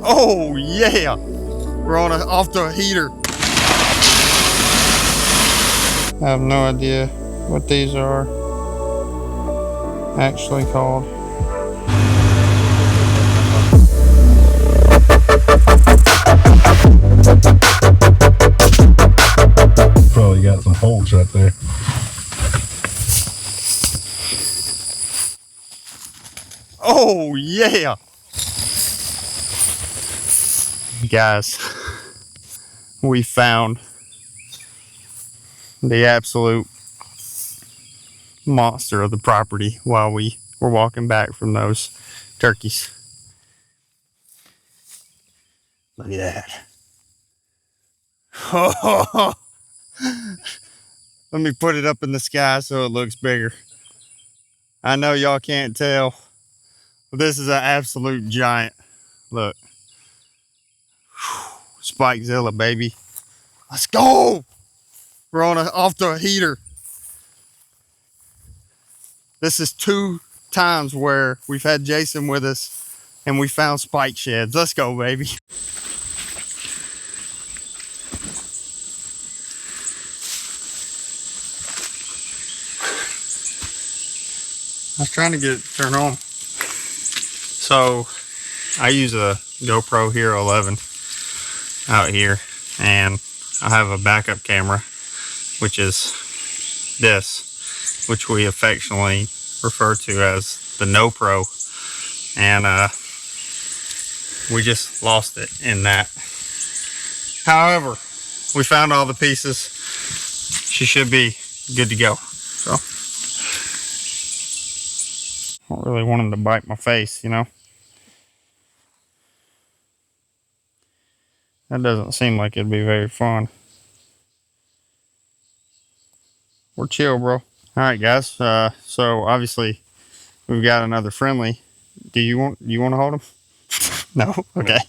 Oh yeah, we're on off the heater. I have no idea what these are actually called. Probably got some holes right there. Oh yeah. Guys, we found the absolute monster of the property while we were walking back from those turkeys. Look at that. Oh, let me put it up in the sky so it looks bigger. I know y'all can't tell, but this is an absolute giant. Look. Spikezilla, baby. Let's go. We're on off the heater. This is 2 times where we've had Jason with us and we found spike sheds. Let's go, baby. I was trying to get it turned on. So I use a GoPro Hero 11 out here, and I have a backup camera, which is this, which we affectionately refer to as the No Pro, and we just lost it in that. However, we found all the pieces. She should be good to go. So I don't really want him to bite my face, you know. That doesn't seem like it'd be very fun. We're chill, bro. All right, guys. So obviously we've got another friendly. Do you want to hold him? No. Okay.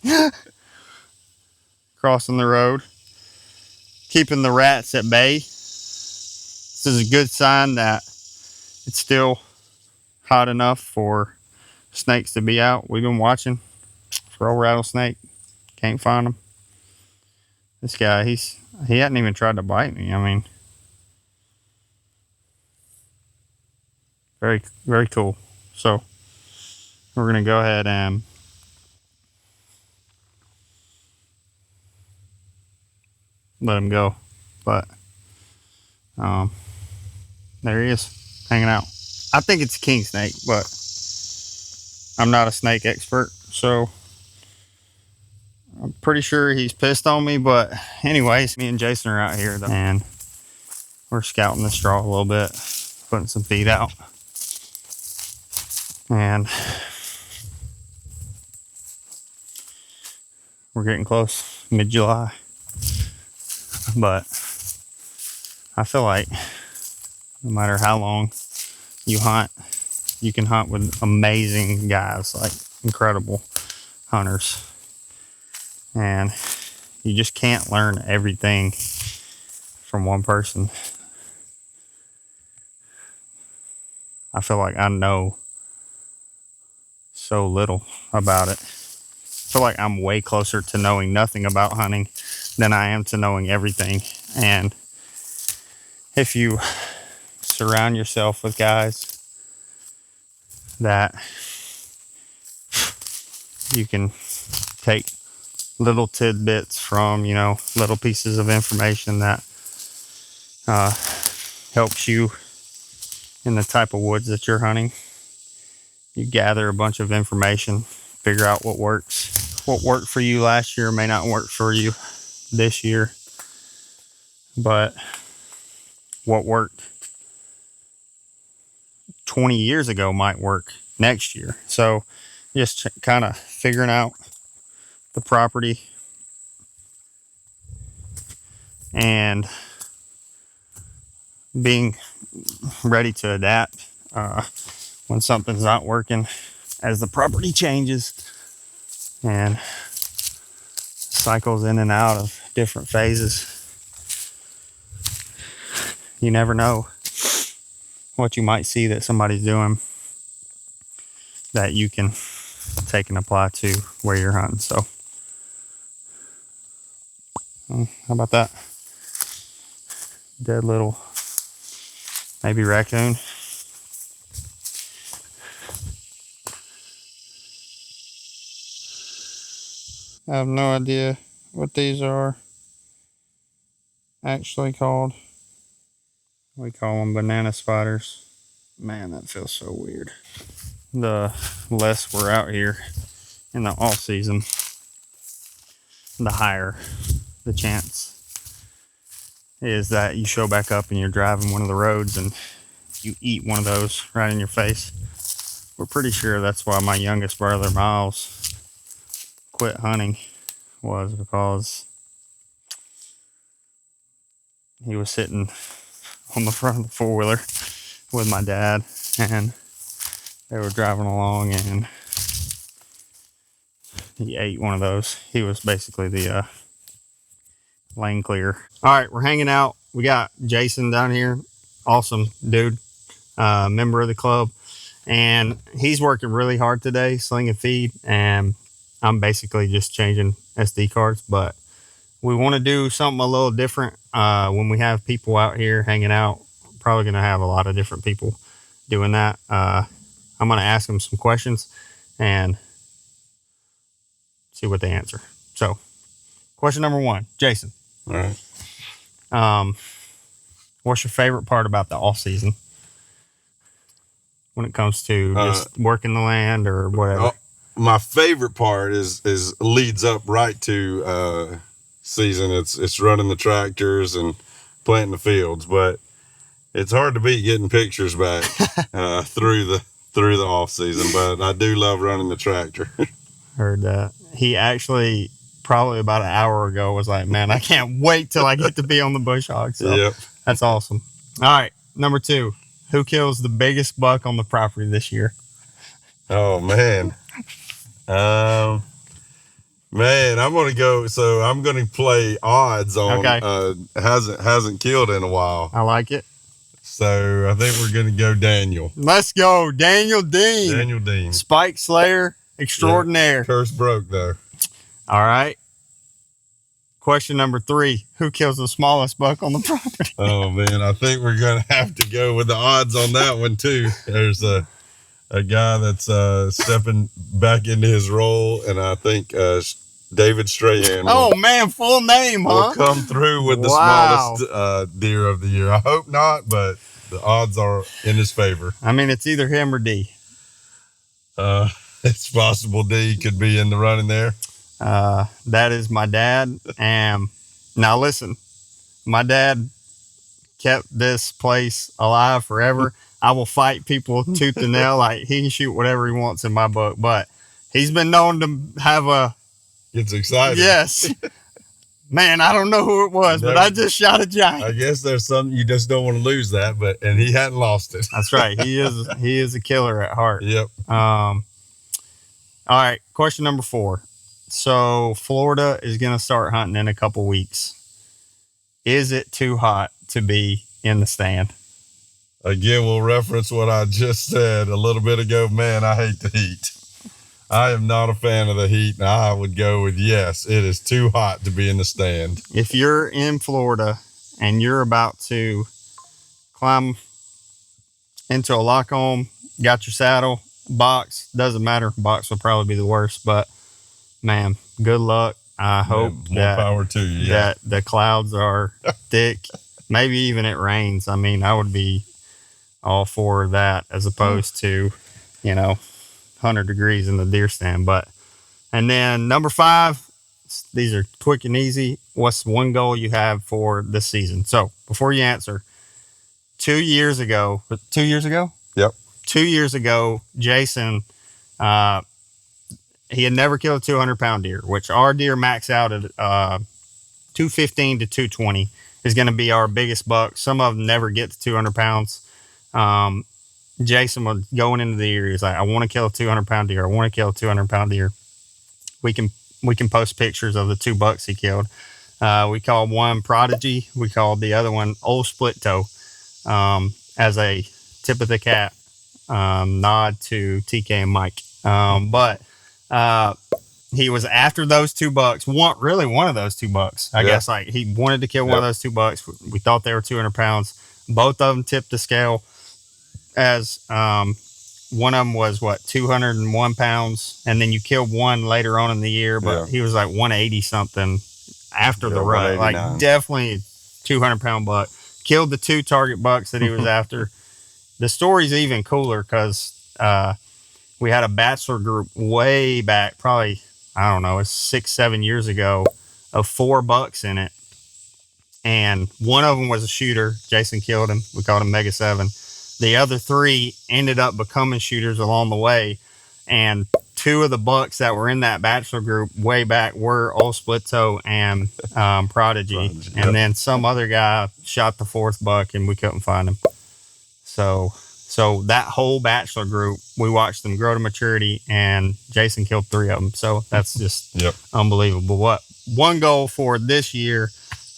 Crossing the road, keeping the rats at bay. This is a good sign that it's still hot enough for snakes to be out. We've been watching for old rattlesnake. Can't find him. This guy, he hadn't even tried to bite me. I mean, very, very cool. So we're gonna go ahead and let him go. But there he is, hanging out. I think it's a king snake, but I'm not a snake expert, so I'm pretty sure he's pissed on me. But anyways, me and Jason are out here, and we're scouting the straw a little bit, putting some feed out. And we're getting close, mid-July. But I feel like no matter how long you hunt, you can hunt with amazing guys, like incredible hunters. And you just can't learn everything from one person. I feel like I know so little about it. I feel like I'm way closer to knowing nothing about hunting than I am to knowing everything. And if you surround yourself with guys that you can take little tidbits from, you know, little pieces of information that helps you in the type of woods that you're hunting. You gather a bunch of information, figure out what works. What worked for you last year may not work for you this year, but what worked 20 years ago might work next year. So just kind of figuring out the property and being ready to adapt when something's not working as the property changes and cycles in and out of different phases. You never know what you might see that somebody's doing that you can take and apply to where you're hunting. So How about that? Dead little, maybe raccoon. I have no idea what these are actually called. We call them banana spiders. Man, that feels so weird. The less we're out here in the off season, the higher the chance is that you show back up and you're driving one of the roads and you eat one of those right in your face. We're pretty sure that's why my youngest brother, Miles, quit hunting, was because he was sitting on the front of the four-wheeler with my dad, and they were driving along, and he ate one of those. He was basically the lane clear. All right, we're hanging out. We got Jason down here. Awesome dude, member of the club. And he's working really hard today, slinging feed. And I'm basically just changing SD cards. But we want to do something a little different when we have people out here hanging out. Probably going to have a lot of different people doing that. I'm going to ask them some questions and see what they answer. So, question number 1, Jason. All right. What's your favorite part about the off season when it comes to just working the land or whatever? My favorite part is leads up right to season. It's running the tractors and planting the fields, but it's hard to beat getting pictures back through the off season. But I do love running the tractor. Heard that. He actually probably about an hour ago was like, man, I can't wait till I get to be on the bush hog. So Yep. That's awesome. All right, number 2, who kills the biggest buck on the property this year? Oh man. Man, I'm gonna go. So I'm gonna play odds on. Okay. Hasn't killed in a while. I like it. So I think we're gonna go Daniel. Let's go, Daniel Dean. Daniel Dean. Spike Slayer extraordinaire. Yeah, curse broke though. All right. Question number 3, who kills the smallest buck on the property? Oh man, I think we're gonna have to go with the odds on that one too. There's a guy that's stepping back into his role, and I think David Strahan man, full name, huh? will come through with the smallest deer of the year. I hope not, but the odds are in his favor. I mean, it's either him or D. It's possible D could be in the running there. That is my dad. And now listen, my dad kept this place alive forever. I will fight people tooth and nail. Like, he can shoot whatever he wants in my book, but he's been known to have a... It's exciting. Yes. Man, I don't know who it was, but I just shot a giant. I guess there's something you just don't want to lose that, and he hadn't lost it. That's right. He is a killer at heart. Yep. All right. Question number 4. So Florida is going to start hunting in a couple weeks. Is it too hot to be in the stand? Again, we'll reference what I just said a little bit ago. Man, I hate the heat. I am not a fan of the heat, and I would go with yes, it is too hot to be in the stand. If you're in Florida and you're about to climb into a lock home, got your saddle, box, doesn't matter. Box will probably be the worst, but man, good luck. I hope more power to you. That the clouds are thick. Maybe even it rains. I mean, I would be all for that as opposed to, 100 degrees in the deer stand. And then number 5, these are quick and easy. What's one goal you have for this season? So before you answer, 2 years ago? Yep. 2 years ago, Jason, he had never killed a 200-pound deer, which our deer max out at 215 to 220 is going to be our biggest buck. Some of them never get to 200 pounds. Jason was going into the year. He's like, I want to kill a 200-pound deer. I want to kill a 200-pound deer. We can post pictures of the 2 bucks he killed. We called one Prodigy. We called the other one Old Split Toe as a tip of the cap nod to TK and Mike. But he was after those 2 bucks. One of those 2 bucks. I guess like he wanted to kill one of those 2 bucks. We thought they were 200 pounds. Both of them tipped the scale as one of them was 201 pounds, and then you killed one later on in the year, but he was like 180 something after the rut. Like definitely 200-pound buck. Killed the 2 target bucks that he was after. The story's even cooler because we had a bachelor group way back, probably, I don't know, it's 6-7 years ago, of 4 bucks in it. And one of them was a shooter. Jason killed him. We called him Mega 7. The other 3 ended up becoming shooters along the way. And 2 of the bucks that were in that bachelor group way back were Old Split Toe and Prodigy. And then some other guy shot the 4th buck and we couldn't find him. So that whole bachelor group, we watched them grow to maturity, and Jason killed 3 of them. So that's just unbelievable. What one goal for this year,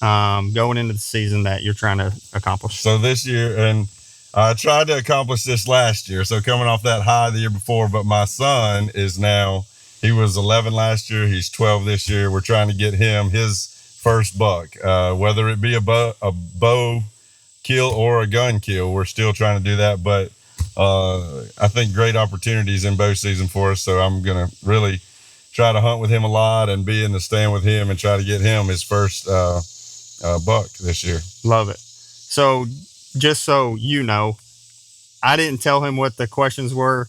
going into the season, that you're trying to accomplish? So this year, and I tried to accomplish this last year. So coming off that high the year before, but my son is now, he was 11 last year. He's 12 this year. We're trying to get him his first buck, whether it be a bow kill or a gun kill. We're still trying to do that, but I think great opportunities in bow season for us. So I'm going to really try to hunt with him a lot and be in the stand with him and try to get him his first buck this year. Love it. So just so you know, I didn't tell him what the questions were.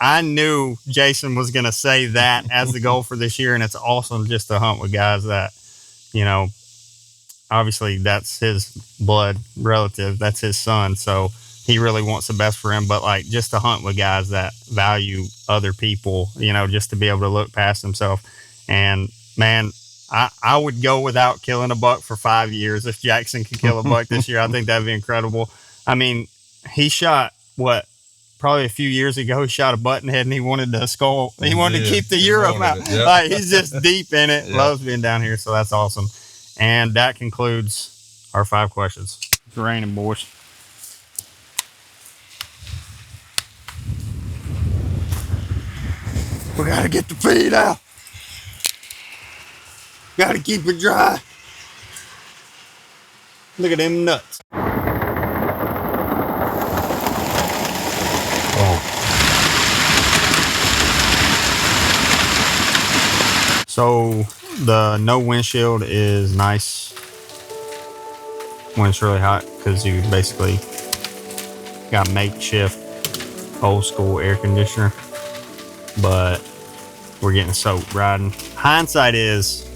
I knew Jason was going to say that as the goal for this year, and it's awesome just to hunt with guys that, you know, obviously that's his blood relative, that's his son, so he really wants the best for him. But like, just to hunt with guys that value other people, you know, just to be able to look past himself. And man, I would go without killing a buck for 5 years if Jackson could kill a buck this year. I think that'd be incredible. I mean, he shot probably a few years ago, he shot a buttonhead and he wanted the skull. He wanted to keep the Euro out. Like, he's just deep in it. Loves being down here, so that's awesome. And that concludes our 5 questions. It's raining, boys. We gotta get the feed out. Gotta keep it dry. Look at them nuts. So the no windshield is nice when it's really hot, because you basically got makeshift old school air conditioner, but we're getting soaked riding. Hindsight is,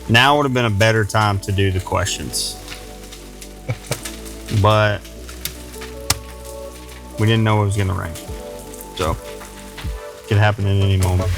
now would have been a better time to do the questions, but we didn't know it was going to rain, so it could happen at any moment.